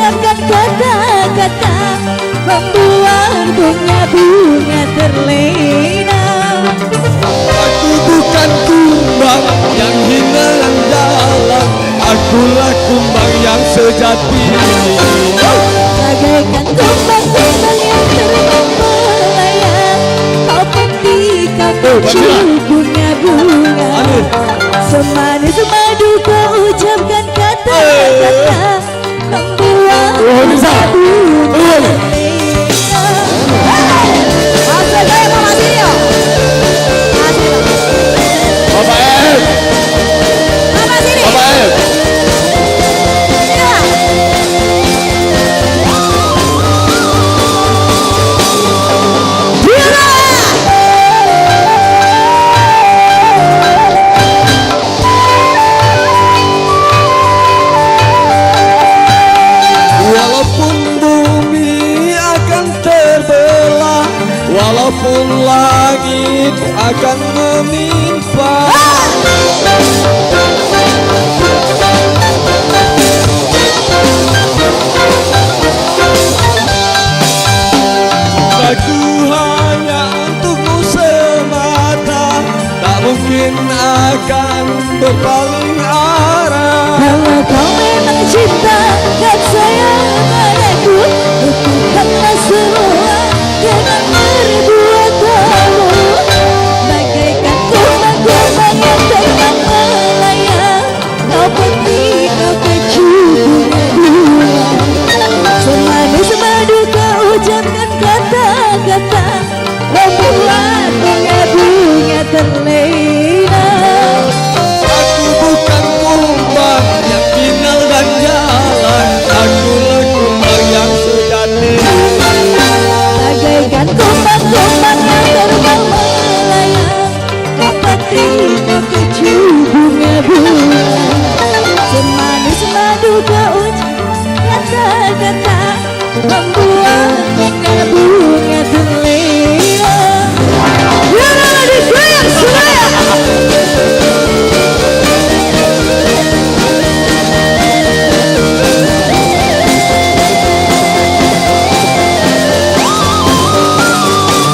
ucapkan kata-kata membuat bunga-bunga terlena. Aku bukan kumbang yang hina dan jalan, akulah kumbang yang sejati. Bagaikan kumbang-kumbang yang terbang melayang, kau ketika kecil bunga-bunga. Semanis madu kau ucapkan kata-kata membuat bunga-bunga terlena. Masuk saya Mama Sirio. Bapak M, Mama Siri. Bapak M. Walaupun bumi akan terbelah, walaupun langit akan menimpa, aku hanya untukmu semata, tak mungkin akan berpaling arah. Kalau kau memang cinta dan sayang padaku, lakukanlah semua dengan berbuat kamu. Bagaikan kumbang-kumbang yang terbang melayang, kau petik, kau kecup bunga-bunga. Semanis madu kau ucapkan kata-kata membuat bunga-bunga terlena. Aku bukan kumbang yang final dan jalan, akulah kumbang yang sejati. Bagaikan kumbang-kumbang yang terbang melayang, kau petik, kau kecup bunga-bunga. Semanis madu kau ucapkan kata-kata membuat bunga-bunga terlena. Biarlah digoyang Suraya.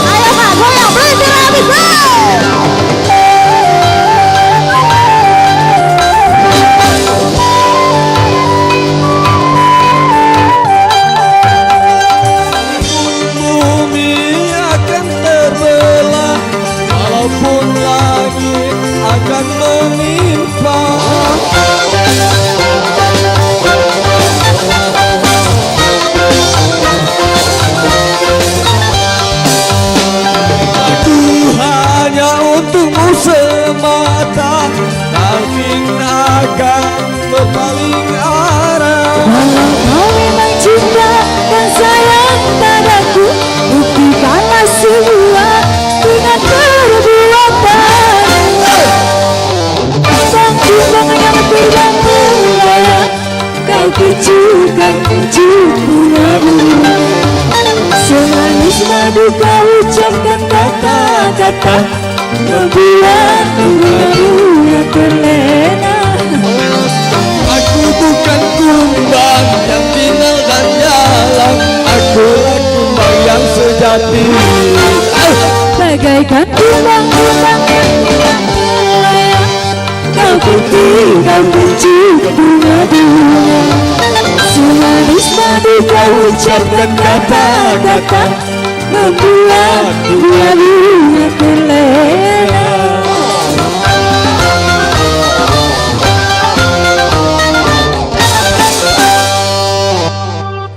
Ayo Kak, goyang, berhenti habis, Bumi akan terbelah, walaupun langit akan menimpa. Aku hanya untukmu semata, tapi akan berpaling arah. Kalau kau memang cinta dan sayang padaku, buktikanlah semua dengan perbuatan. Kumbang-kumbang yang terbang melayang, kau kecukan bunga-bunga. Semanis madu kau ucapkan kata-kata membuat bunga-bunga terlena. Aku bukan kumbang yang final dan jalan, akulah kumbang yang sejati. Bagaikan kumbang-kumbang yang terbang melayang, kau ketik, kau kecup bunga-bunga. Semanis madu kau ucapkan kata-kata membuat bunga-bunga terlena.